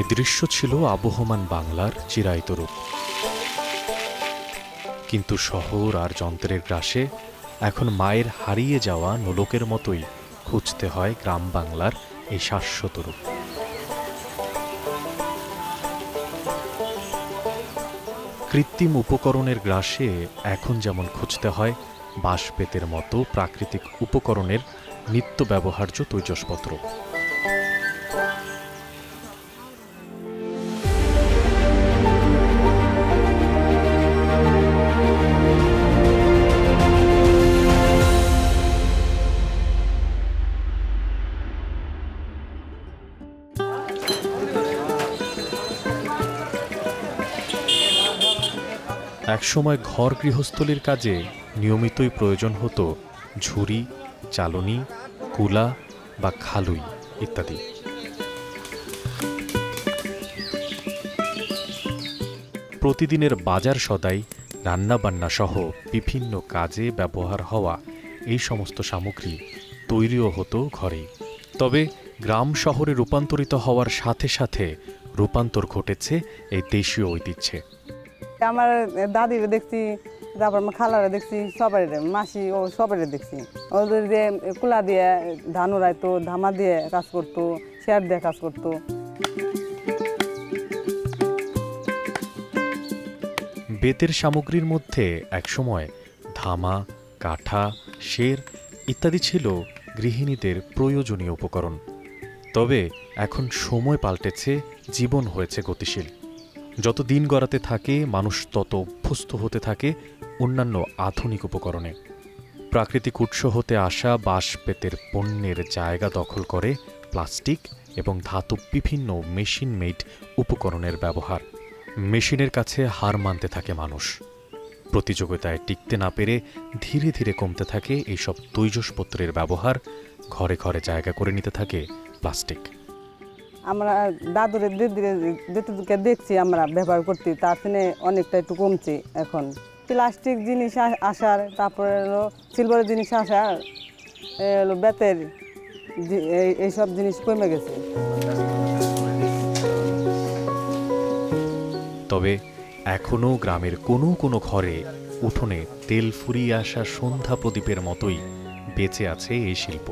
এই দৃশ্য ছিল আবহমান বাংলার চিরায়ত রূপ। কিন্তু শহর আর যন্ত্রের গ্রাসে এখন মায়ের হারিয়ে যাওয়া নোলকের মতোই খুঁজতে হয় গ্রাম বাংলার এই শাশ্বত রূপ। কৃত্রিম উপকরণের গ্রাসে এখন যেমন খুঁজতে হয় বাঁশ বেতের মতো প্রাকৃতিক উপকরণের নিত্য ব্যবহার্য তৈজসপত্র। একসময় ঘর গৃহস্থলীর কাজে নিয়মিতই প্রয়োজন হতো ঝুড়ি, চালনি, কুলা বা খালুই ইত্যাদি। প্রতিদিনের বাজার সদাই, রান্নাবান্না সহ বিভিন্ন কাজে ব্যবহার হওয়া এই সমস্ত সামগ্রী তৈরিও হতো ঘরেই। তবে গ্রাম শহরে রূপান্তরিত হওয়ার সাথে সাথে রূপান্তর ঘটেছে এই দেশীয় ঐতিহ্যে। আমার দাদিরে দেখছি, তারপর আমার খালারে দেখছি, সবাই মাসি ও সবাই দেখছি। ওদের যে কুলা দিয়ে ধান উড়াইতো, ধামা দিয়ে কাজ করতো, শেয়ার দিয়ে কাজ করতো। বেতের সামগ্রীর মধ্যে একসময় ধামা, কাঠা, শের ইত্যাদি ছিল গৃহিণীদের প্রয়োজনীয় উপকরণ। তবে এখন সময় পাল্টেছে, জীবন হয়েছে গতিশীল। যত দিন গড়াতে থাকে মানুষ তত অভ্যস্ত হতে থাকে অন্যান্য আধুনিক উপকরণে। প্রাকৃতিক উৎস হতে আসা বাঁশ বেতের পণ্যের জায়গা দখল করে প্লাস্টিক এবং ধাতব বিভিন্ন মেশিন মেড উপকরণের ব্যবহার। মেশিনের কাছে হার মানতে থাকে মানুষ। প্রতিযোগিতায় টিকতে না পেরে ধীরে ধীরে কমতে থাকে এইসব তৈজসপত্রের ব্যবহার। ঘরে ঘরে জায়গা করে নিতে থাকে প্লাস্টিক। আমরা দাদুরে যেটুকু দেখছি আমরা ব্যবহার করতে, তার থেকে অনেকটা একটু কমছে। এখন প্লাস্টিক জিনিস আসার, তারপরে হলো সিলভারের জিনিস আসার, হলো বেতের এইসব জিনিস কমে গেছে। তবে এখনও গ্রামের কোনো কোনো ঘরে উঠোনে তেল ফুরিয়ে আসা সন্ধ্যা প্রদীপের মতোই বেঁচে আছে এই শিল্প।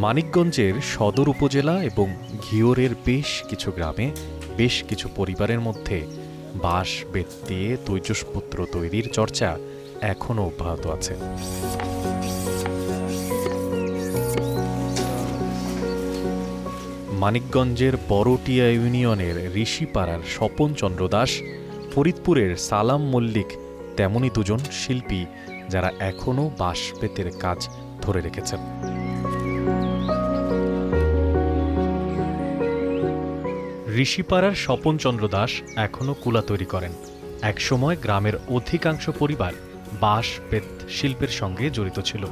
মানিকগঞ্জের সদর উপজেলা এবং ঘিওরের বেশ কিছু গ্রামে বেশ কিছু পরিবারের মধ্যে বাঁশ বেত দিয়ে তৈজসপত্র তৈরির চর্চা এখনও অব্যাহত আছে। মানিকগঞ্জের বড়টিয়া ইউনিয়নের ঋষিপাড়ার স্বপন চন্দ্র দাস, ফরিদপুরের সালাম মল্লিক তেমনি দুজন শিল্পী যারা এখনও বাঁশ বেতের কাজ ধরে রেখেছেন। ঋষিপাড়ার স্বপন চন্দ্র দাস এখনও কুলা তৈরি করেন। একসময় গ্রামের অধিকাংশ পরিবার বাঁশ বেত শিল্পের সঙ্গে জড়িত ছিল।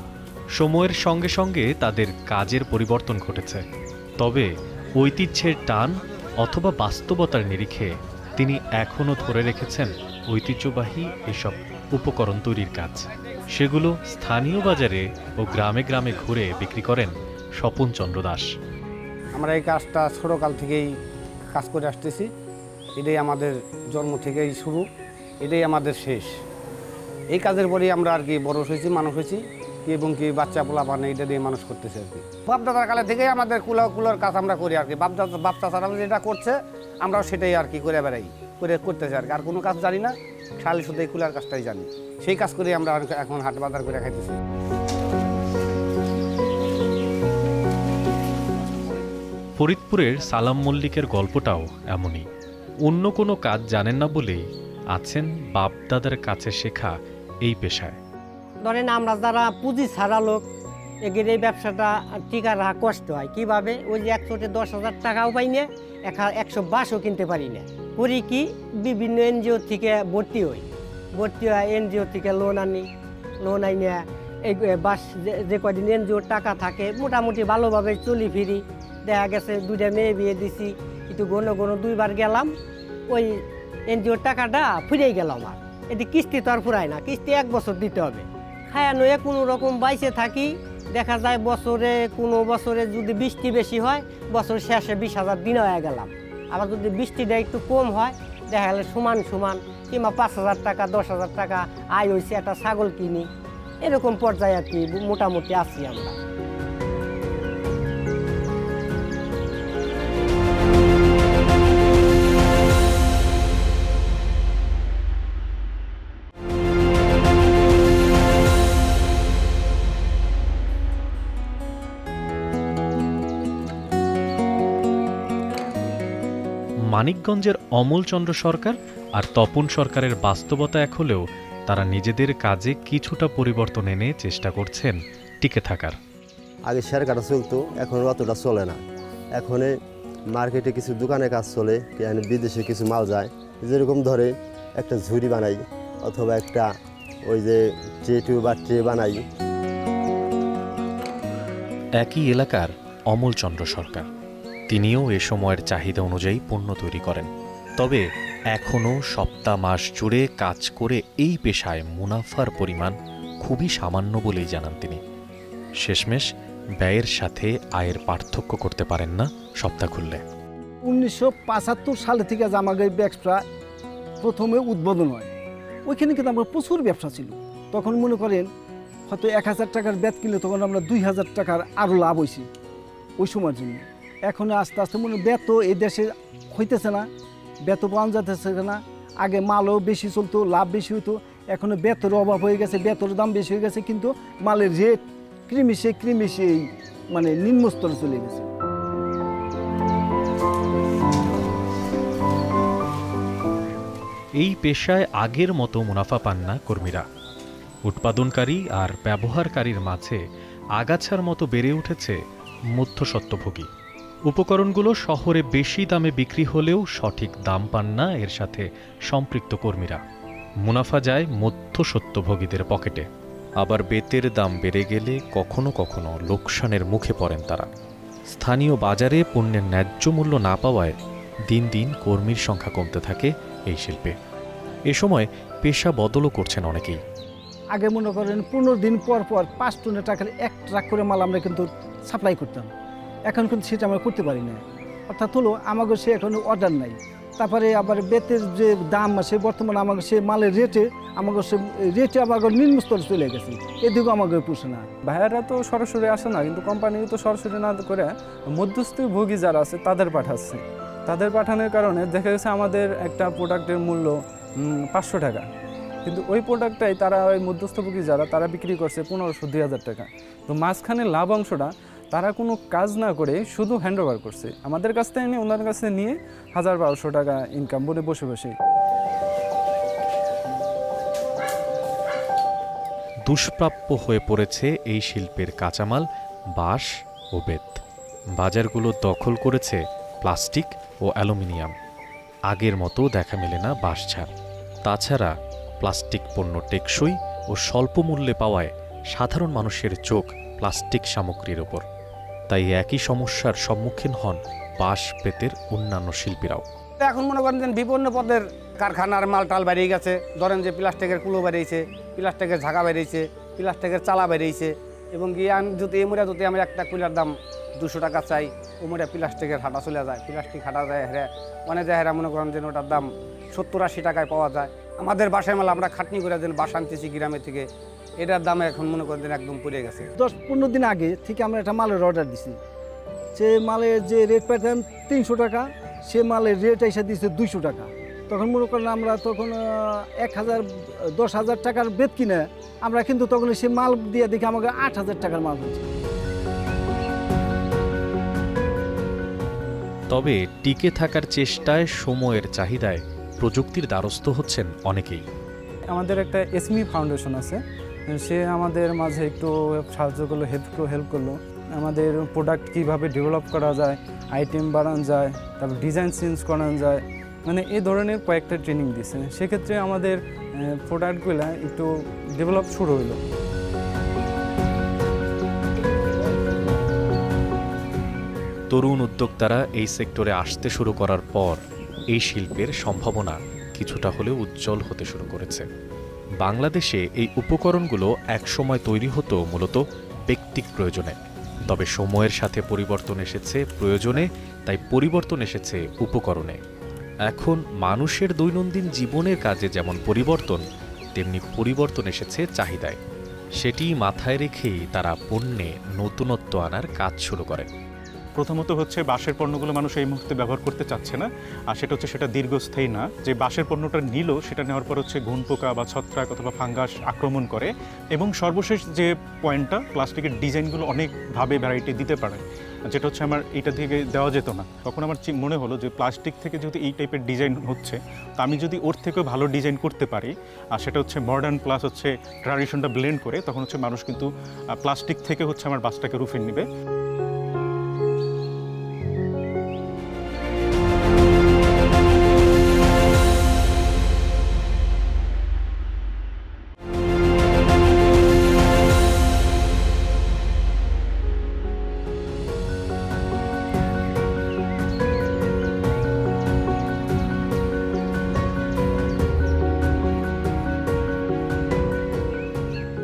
সময়ের সঙ্গে সঙ্গে তাদের কাজের পরিবর্তন ঘটেছে। তবে ঐতিহ্যের টান অথবা বাস্তবতার নিরিখে তিনি এখনও ধরে রেখেছেন ঐতিহ্যবাহী এসব উপকরণ তৈরির কাজ। সেগুলো স্থানীয় বাজারে ও গ্রামে গ্রামে ঘুরে বিক্রি করেন স্বপন চন্দ্র দাস। আমরা এই কাজটা ছোটকাল থেকেই কাজ করে আসতেছি। এটাই আমাদের জন্ম থেকেই শুরু, এটাই আমাদের শেষ। এই কাজের পরেই আমরা আর কি বড় হয়েছি, মানুষ হয়েছি এবং কি বাচ্চা পোলা পানে এটা দিয়ে মানুষ করতেছে আর কি। বাপদাদার কালে থেকেই আমাদের কুলার কাজ আমরা করি আর কি। বাপদাদারা যেটা করছে আমরাও সেটাই আর কি করে বেড়াই, করতেছি আর কি। আর কোনো কাজ জানি না, খালি শুধু এই কুলার কাজটাই জানি। সেই কাজ করে আমরা এখন হাট বাজার করে খাইতেছি। ফরিদপুরের সালাম মল্লিকের গল্পটাও এমনই। অন্য কোনো কাজ জানেন না বলেই আছেন বাপদাদার কাছে শেখা এই পেশায়। ধরেন আমরা যারা পুঁজি ছাড়া লোক, এগিয়ে এই ব্যবসাটা টিকা রাখা কষ্ট হয়। কীভাবে? ওই যে 110,000 টাকাও পাই না, 100 বাসও কিনতে পারি না। করি কি, বিভিন্ন এনজিও থেকে ভর্তি হয়, এনজিও থেকে লোন আনি, লোন আইনে এই বাস যে কদিন এনজিওর টাকা থাকে মোটামুটি ভালোভাবে চলি ফিরি। দেখা গেছে 2টা মেয়ে বিয়ে দিছি, একটু ঘন 2বার গেলাম, ওই এনজিওর টাকাটা ফুরিয়ে গেল আমার। এটি কিস্তি তো আর ফুরায় না, কিস্তি 1 বছর দিতে হবে। খায়া নয়ে কোনো রকম বাইসে থাকি। দেখা যায় কোনো বছরে যদি বৃষ্টি বেশি হয়, বছর শেষে 20,000 দিন হয়ে গেলাম। আবার যদি বৃষ্টিটা একটু কম হয় দেখা গেলে সমান সমান কিংবা 5,000 টাকা 10,000 টাকা আয় হয়েছে, একটা ছাগল কিনি, এরকম পর্যায়ে আর কি মোটামুটি আছি আমরা। মানিকগঞ্জের অমলচন্দ্র সরকার আর তপন সরকারের বাস্তবতা এক হলেও তারা নিজেদের কাজে কিছুটা পরিবর্তন এনে চেষ্টা করছেন টিকে থাকার। আগে শেয়ার কাটা চলতো, এখন অতটা চলে না। এখন মার্কেটে কিছু দোকানে কাজ চলে, বিদেশে কিছু মাল যায়, যেরকম ধরে একটা ঝুড়ি বানাই অথবা একটা ওই যে ট্রে বা ট্রে বানাই। একই এলাকার অমলচন্দ্র সরকার, তিনিও এ সময়ের চাহিদা অনুযায়ী পণ্য তৈরি করেন। তবে এখনও সপ্তাহ মাস জুড়ে কাজ করে এই পেশায় মুনাফার পরিমাণ খুবই সামান্য বলেই জানান তিনি। শেষমেশ ব্যয়ের সাথে আয়ের পার্থক্য করতে পারেন না সপ্তাহ খুললে। 1975 সালে থেকে আমাদের ব্যবসা প্রথমে উদ্বোধন হয়, ওইখানে কিন্তু আমার প্রচুর ব্যবসা ছিল। তখন মনে করেন হয়তো 1000 টাকার ব্যাট কিনলে তখন আমরা 2000 টাকার আরও লাভ হয়েছি ওই সময়ের জন্য। এখন আস্তে আস্তে মনে বেত এই দেশে হইতেছে না, বেত পাওয়া যাতেছে না। আগে মালও বেশি চলতো, লাভ বেশি হতো, এখন বেতর অভাব হয়ে গেছে, বেতর দাম বেশি হয়ে গেছে, কিন্তু মালের রেট ক্রিমিশে মানে নিম্নস্তরে চলে গেছে। এই পেশায় আগের মতো মুনাফা পান না কর্মীরা। উৎপাদনকারী আর ব্যবহারকারীর মাঝে আগাছার মতো বেড়ে উঠেছে মধ্যস্বত্বভোগী। উপকরণগুলো শহরে বেশি দামে বিক্রি হলেও সঠিক দাম পান না এর সাথে সম্পৃক্ত কর্মীরা। মুনাফা যায় মধ্যস্বত্বভোগীদের পকেটে। আবার বেতের দাম বেড়ে গেলে কখনো কখনো লোকসানের মুখে পড়েন তারা। স্থানীয় বাজারে পণ্যের ন্যায্য মূল্য না পাওয়ায় দিন দিন কর্মীর সংখ্যা কমতে থাকে এই শিল্পে। এ সময় পেশা বদলও করছেন অনেকেই। আগে মনে করেন 15 দিন পর পর 5 টনের টাকার 1 ট্রাক করে মাল আমরা কিন্তু সাপ্লাই করতাম। এখন কিন্তু সেটা আমরা করতে পারি না। অর্থাৎ হলো আমাদের সে এখন অর্ডার নাই। তারপরে আবার বেতের যে দাম আছে বর্তমানে আমাদের সে মালের রেটে আমাদের নিম্ন স্তরে চলে গেছে, এদিকেও আমাদের পুষে না। ভাইয়ারা তো সরাসরি আসে না, কিন্তু কোম্পানি তো সরাসরি না করে মধ্যস্থভোগী যারা আছে তাদের পাঠাচ্ছে। তাদের পাঠানোর কারণে দেখা গেছে আমাদের একটা প্রোডাক্টের মূল্য 500 টাকা, কিন্তু ওই প্রোডাক্টটাই তারা ওই মধ্যস্থভোগী যারা তারা বিক্রি করছে 1500-2000 টাকা। তো মাঝখানে লাভ অংশটা তারা কোনো কাজ না করে শুধু হ্যান্ডওভার করছে আমাদের কাছ থেকে, নিয়ে ওনার কাছে নিয়ে 1000-1200 টাকা ইনকাম বলে বসে বসে। দুষ্প্রাপ্য হয়ে পড়েছে এই শিল্পের কাঁচামাল বাঁশ ও বেত। বাজারগুলো দখল করেছে প্লাস্টিক ও অ্যালুমিনিয়াম। আগের মতো দেখা মেলে না বাঁশঝাড়। তাছাড়া প্লাস্টিক পণ্য টেকসই ও স্বল্প মূল্যে পাওয়ায় সাধারণ মানুষের চোখ প্লাস্টিক সামগ্রীর ওপর। তাই একই সমস্যার সম্মুখীন হন বাঁশ বেতের অন্যান্য শিল্পীরাও। এখন মনে করেন যে বিভিন্ন পদের কারখানার মালটাল বেরিয়ে গেছে। ধরেন যে প্লাস্টিকের কুলো বেরিয়েছে, প্লাস্টিকের ঝাঁকা বেরিয়েছে, প্লাস্টিকের চালা বেরিয়েছে, এবং গিয়ে যদি এমরা যদি আমি একটা কুলার দাম 200 টাকা চাই, ওমরা প্লাস্টিকের হাঁটা চলে যায়, প্লাস্টিক হাঁটা যায় হেরে অনেক যায় হেরা মনে করেন যে ওটার দাম 70-80 টাকায় পাওয়া যায়। আমাদের বাসায় মাল আমরা খাটনি করে দেন বাসা আনতেছি গ্রামে থেকে, এটার দাম এখন মনে করেন যে একদম পড়ে গেছে। 10-15 দিন আগে থেকে আমরা একটা মালের অর্ডার দিছি, সে মালের যে রেট পাইতাম 300 টাকা, সে মালের রেট এসে দিচ্ছে 200 টাকা। তখন মনে করেন আমরা তখন 10,000 টাকার বেত কিনে আমরা কিন্তু তখন সে মাল দিয়ে দেখি আমাকে 8,000 টাকার মাল হচ্ছে। তবে টিকে থাকার চেষ্টায় সময়ের চাহিদায় প্রযুক্তির দ্বারস্থ হচ্ছেন অনেকেই। আমাদের একটা এসমি ফাউন্ডেশন আছে, সে আমাদের মাঝে একটু সাহায্য করলো, হেল্প করলো। আমাদের প্রোডাক্ট কীভাবে ডেভেলপ করা যায়, আইটেম বাড়ানো যায়, তারপর ডিজাইন চেঞ্জ করানো যায়, মানে এই ধরনের কয়েকটা ট্রেনিং দিচ্ছে। সেক্ষেত্রে আমাদের প্রোডাক্টগুলো একটু ডেভেলপ শুরু হলো। তরুণ উদ্যোক্তারা এই সেক্টরে আসতে শুরু করার পর এই শিল্পের সম্ভাবনা কিছুটা হলেও উজ্জ্বল হতে শুরু করেছে। বাংলাদেশে এই উপকরণগুলো একসময় তৈরি হতো মূলত ব্যক্তিক প্রয়োজনে, তবে সময়ের সাথে পরিবর্তন এসেছে প্রয়োজনে তাই পরিবর্তন এসেছে উপকরণে। এখন মানুষের দৈনন্দিন জীবনের কাজে যেমন পরিবর্তন, তেমনি পরিবর্তন এসেছে চাহিদায়। সেটি মাথায় রেখেই তারা পণ্যে নতুনত্ব আনার কাজ শুরু করেন। প্রথমত হচ্ছে বাঁশের পণ্যগুলো মানুষ এই মুহূর্তে ব্যবহার করতে চাচ্ছে না, আর সেটা দীর্ঘস্থায়ী না। যে বাঁশের পণ্যটা নিল, সেটা নেওয়ার পর হচ্ছে ঘুণ পোকা বা ছত্রাক অথবা ফাঙ্গাস আক্রমণ করে। এবং সর্বশেষ যে পয়েন্টটা, প্লাস্টিকের ডিজাইনগুলো অনেকভাবে ভ্যারাইটি দিতে পারে, যেটা হচ্ছে আমার এইটা থেকে দেওয়া যেত না। তখন আমার মনে হলো যে প্লাস্টিক থেকে যদি এই টাইপের ডিজাইন হচ্ছে, তো আমি যদি ওর থেকেও ভালো ডিজাইন করতে পারি, আর সেটা হচ্ছে মডার্ন প্লাস হচ্ছে ট্র্যাডিশনটা ব্লেন্ড করে, তখন হচ্ছে মানুষ কিন্তু প্লাস্টিক থেকে হচ্ছে আমার বাসটাকে রুফে নেবে।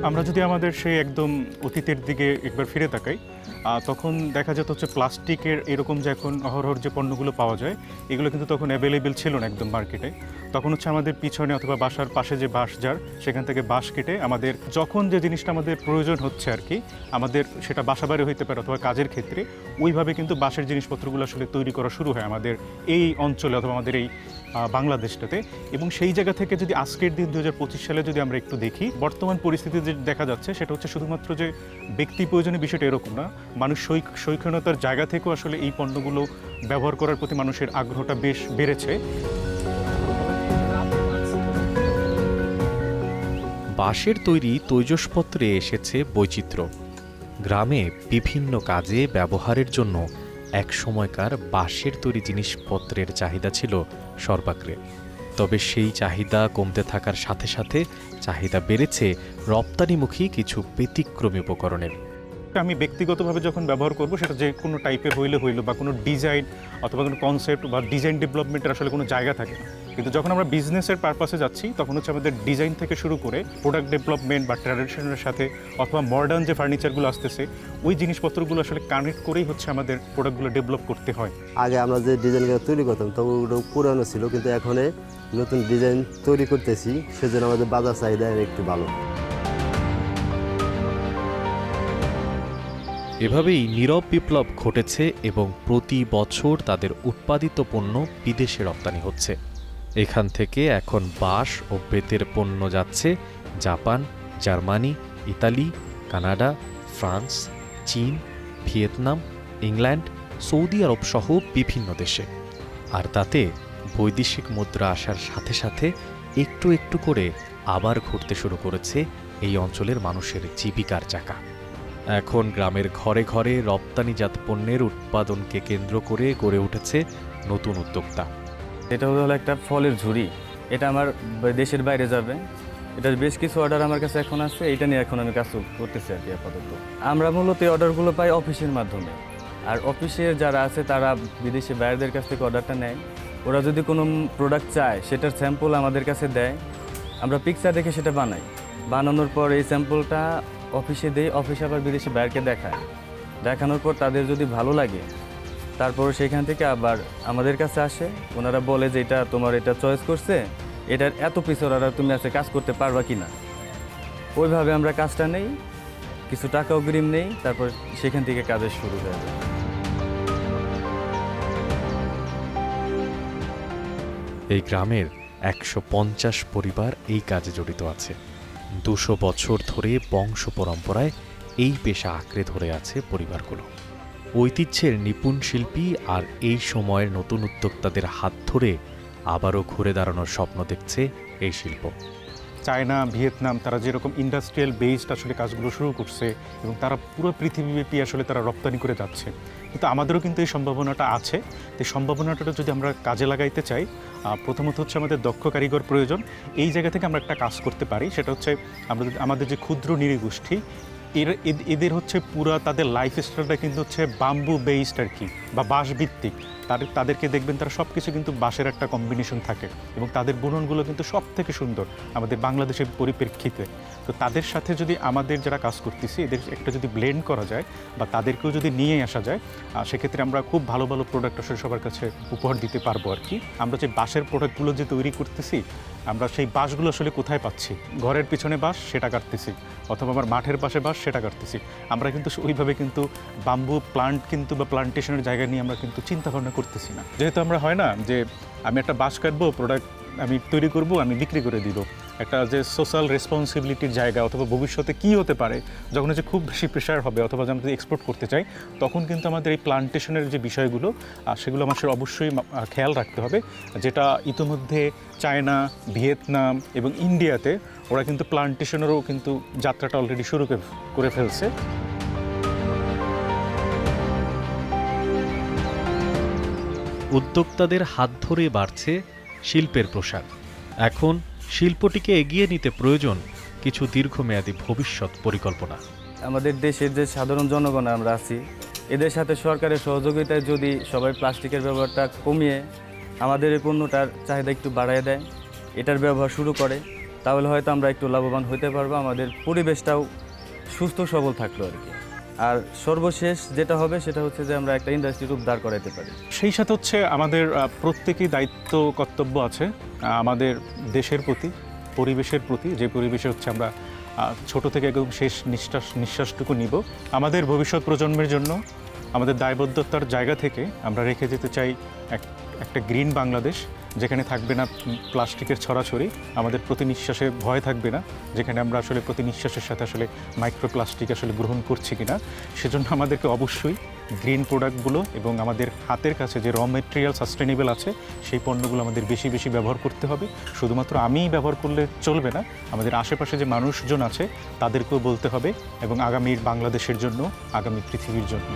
আমরা যদি আমাদের সেই একদম অতীতের দিকে একবার ফিরে তাকাই, তখন দেখা যেত হচ্ছে প্লাস্টিকের এরকম যে এখন অহরহর যে পণ্যগুলো পাওয়া যায়, এগুলো কিন্তু তখন অ্যাভেলেবেল ছিল না একদম মার্কেটে। তখন হচ্ছে আমাদের পিছনে অথবা বাসার পাশে যে বাঁশ জার, সেখান থেকে বাঁশ কেটে আমাদের যখন যে জিনিসটা আমাদের প্রয়োজন হচ্ছে আর কি, আমাদের সেটা বাসা বাড়ি হইতে পারে অথবা কাজের ক্ষেত্রে, ওইভাবে কিন্তু বাঁশের জিনিসপত্রগুলো আসলে তৈরি করা শুরু হয় আমাদের এই অঞ্চলে অথবা আমাদের এই বাংলাদেশটাতে। এবং সেই জায়গা থেকে যদি আজকের দিন 2025 সালে যদি আমরা একটু দেখি, বর্তমান পরিস্থিতি যে দেখা যাচ্ছে, সেটা হচ্ছে শুধুমাত্র যে ব্যক্তি প্রয়োজনীয় বিষয়টা এরকম না, মানুষ শৈক্ষণতার জায়গা থেকেও আসলে এই পণ্যগুলো ব্যবহার করার প্রতি মানুষের আগ্রহটা বেশ বেড়েছে। বাঁশের তৈরি তৈজসপত্রে এসেছে বৈচিত্র্য। গ্রামে বিভিন্ন কাজে ব্যবহারের জন্য এক সময়কার বাঁশের তৈরি জিনিসপত্রের চাহিদা ছিল সর্বাগ্রে। তবে সেই চাহিদা কমতে থাকার সাথে সাথে চাহিদা বেড়েছে রপ্তানিমুখী কিছু ব্যতিক্রমী উপকরণের। আমি ব্যক্তিগতভাবে যখন ব্যবহার করব, সেটা যে কোনো টাইপের হইলে বা কোনো ডিজাইন অথবা কোনো কনসেপ্ট বা ডিজাইন ডেভেলপমেন্টের আসলে কোনো জায়গা থাকে না। কিন্তু যখন আমরা বিজনেসের পারপাসে যাচ্ছি, তখন হচ্ছে আমাদের ডিজাইন থেকে শুরু করে প্রোডাক্ট ডেভেলপমেন্ট বা ট্র্যাডিশনের সাথে অথবা মডার্ন যে ফার্নিচারগুলো আসতেছে, ওই জিনিসপত্রগুলো আসলে কানেক্ট করেই হচ্ছে আমাদের প্রোডাক্টগুলো ডেভেলপ করতে হয়। আগে আমরা যে ডিজাইনগুলো তৈরি করতাম, তবে ওগুলো পুরানো ছিল, কিন্তু এখন নতুন ডিজাইন তৈরি করতেছি, সেজন্য আমাদের বাজার চাহিদা একটু ভালো। এভাবেই নীরব বিপ্লব ঘটেছে এবং প্রতি বছর তাদের উৎপাদিত পণ্য বিদেশে রপ্তানি হচ্ছে। এখান থেকে এখন বাঁশ ও বেতের পণ্য যাচ্ছে Japan, Germany, Italy, Canada, France, চীন, ভিয়েতনাম, ইংল্যান্ড, সৌদি আরব সহ বিভিন্ন দেশে। আর তাতে বৈদেশিক মুদ্রা আসার সাথে সাথে একটু একটু করে আবার ঘুরতে শুরু করেছে এই অঞ্চলের মানুষের জীবিকার চাকা। এখন গ্রামের ঘরে ঘরে রপ্তানিজাত পণ্যের উৎপাদনকে কেন্দ্র করে গড়ে উঠেছে নতুন উদ্যোক্তা। এটা হলো একটা ফলের ঝুড়ি, এটা আমার দেশের বাইরে যাবে। এটার বেশ কিছু অর্ডার আমার কাছে এখন আছে, এটা নিয়ে এখন আমি কাজ করতেছি আর কি আপাতত। আমরা মূলত এই অর্ডারগুলো পাই অফিসের মাধ্যমে, আর অফিসের যারা আছে তারা বিদেশি বাইরেদের কাছ থেকে অর্ডারটা নেয়। ওরা যদি কোনো প্রোডাক্ট চায়, সেটার স্যাম্পল আমাদের কাছে দেয়, আমরা পিকচার দেখে সেটা বানাই। বানানোর পর এই স্যাম্পলটা অফিসে দেই, অফিসে আবার বিদেশি বাইরকে দেখায়। দেখানোর পর তাদের যদি ভালো লাগে, তারপর সেখান থেকে আবার আমাদের কাছে আসে। ওনারা বলে যে এটা তোমার এটা চয়েস করছে, এটার এত পিস অর্ডার তুমি আছে কাজ করতে পারবা কি না। ওইভাবে আমরা কাজটা নেই, কিছু টাকা অগ্রিম নেই, তারপর সেখান থেকে কাজের শুরু হয়ে যায়। এই গ্রামের 150 পরিবার এই কাজে জড়িত আছে। 200 বছর ধরে বংশ পরম্পরায় এই পেশা আঁকড়ে ধরে আছে পরিবারগুলো। ঐতিহ্যের নিপুণ শিল্পী আর এই সময়ের নতুন উদ্যোক্তাদের হাত ধরে আবারও ঘুরে দাঁড়ানোর স্বপ্ন দেখছে এই শিল্প। চায়না, ভিয়েতনাম, তারা যেরকম ইন্ডাস্ট্রিয়াল বেসড আসলে কাজগুলো শুরু করছে এবং তারা পুরো পৃথিবীব্যাপী আসলে তারা রপ্তানি করে যাচ্ছে। কিন্তু আমাদেরও কিন্তু এই সম্ভাবনাটা আছে। এই সম্ভাবনাটা যদি আমরা কাজে লাগাইতে চাই, প্রথমত হচ্ছে আমাদের দক্ষ কারিগর প্রয়োজন। এই জায়গা থেকে আমরা একটা কাজ করতে পারি, সেটা হচ্ছে আমাদের যে ক্ষুদ্র নৃগোষ্ঠী, এদের হচ্ছে পুরা তাদের লাইফস্টাইলটা কিন্তু হচ্ছে বাম্বু বেসড আর কি, বা বাঁশভিত্তিক। তাদেরকে দেখবেন তারা সব কিছু কিন্তু বাঁশের একটা কম্বিনেশন থাকে, এবং তাদের বুননগুলো কিন্তু সব থেকে সুন্দর আমাদের বাংলাদেশের পরিপ্রেক্ষিতে। তো তাদের সাথে যদি আমাদের যারা কাজ করতেছি এদের একটা যদি ব্লেন্ড করা যায় বা তাদেরকেও যদি নিয়ে আসা যায়, সেক্ষেত্রে আমরা খুব ভালো ভালো প্রোডাক্ট আসলে সবার কাছে উপহার দিতে পারবো আর কি। আমরা যে বাঁশের প্রোডাক্টগুলো যে তৈরি করতেছি, আমরা সেই বাঁশগুলো আসলে কোথায় পাচ্ছি? ঘরের পিছনে বাঁশ, সেটা কাটতেছি, অথবা আমার মাঠের পাশে বাঁশ, সেটা কাটতেছি। আমরা কিন্তু ওইভাবে কিন্তু বাম্বু প্লান্ট কিন্তু বা প্লান্টেশনের জায়গা নিয়ে আমরা কিন্তু চিন্তা ভাবনা করতেছি না। যেহেতু আমরা হয় না যে আমি একটা বাঁশ কাটবো, প্রোডাক্ট আমি তৈরি করব, আমি বিক্রি করে দিব, একটা যে সোশ্যাল রেসপন্সিবিলিটির জায়গা, অথবা ভবিষ্যতে কি হতে পারে যখন যে খুব বেশি প্রেশার হবে, অথবা যদি আমরা এক্সপোর্ট করতে চাই, তখন কিন্তু আমাদের এই প্লান্টেশনের যে বিষয়গুলো সেগুলো আমাদের অবশ্যই খেয়াল রাখতে হবে। যেটা ইতিমধ্যে চায়না, ভিয়েতনাম এবং ইন্ডিয়াতে ওরা কিন্তু প্লান্টেশনেরও কিন্তু যাত্রাটা অলরেডি শুরু করে ফেলছে। উদ্যোক্তাদের হাত ধরে বাড়ছে শিল্পের প্রসার। এখন শিল্পটিকে এগিয়ে নিতে প্রয়োজন কিছু দীর্ঘমেয়াদী ভবিষ্যৎ পরিকল্পনা। আমাদের দেশের যে সাধারণ জনগণ আমরা আছি, এদের সাথে সরকারের সহযোগিতায় যদি সবাই প্লাস্টিকের ব্যবহারটা কমিয়ে আমাদের এই পণ্যটার চাহিদা একটু বাড়ায় দেয়, এটার ব্যবহার শুরু করে, তাহলে হয়তো আমরা একটু লাভবান হতে পারবো, আমাদের পরিবেশটাও সুস্থ সবল থাকলো আর কি। আর সর্বশেষ যেটা হবে সেটা হচ্ছে যে আমরা একটা ইন্ডাস্ট্রির রূপ দাঁড় করাইতে পারি। সেই সাথে হচ্ছে আমাদের প্রত্যেকেই দায়িত্ব কর্তব্য আছে আমাদের দেশের প্রতি, পরিবেশের প্রতি, যে পরিবেশে হচ্ছে আমরা ছোট থেকে একদম শেষ নিঃশ্বাসটুকু নিব। আমাদের ভবিষ্যৎ প্রজন্মের জন্য আমাদের দায়বদ্ধতার জায়গা থেকে আমরা রেখে যেতে চাই একটা গ্রিন বাংলাদেশ, যেখানে থাকবে না প্লাস্টিকের ছড়াছড়ি, আমাদের প্রতি নিঃশ্বাসে ভয় থাকবে না, যেখানে আমরা আসলে প্রতি নিঃশ্বাসের সাথে আসলে মাইক্রোপ্লাস্টিক আসলে গ্রহণ করছি কিনা। সেজন্য আমাদেরকে অবশ্যই গ্রিন প্রোডাক্টগুলো এবং আমাদের হাতের কাছে যে র মেটেরিয়াল সাস্টেনেবল আছে সেই পণ্যগুলো আমাদের বেশি বেশি ব্যবহার করতে হবে। শুধুমাত্র আমিই ব্যবহার করলে চলবে না, আমাদের আশেপাশে যে মানুষজন আছে তাদেরকেও বলতে হবে, এবং আগামীর বাংলাদেশের জন্য, আগামী পৃথিবীর জন্য।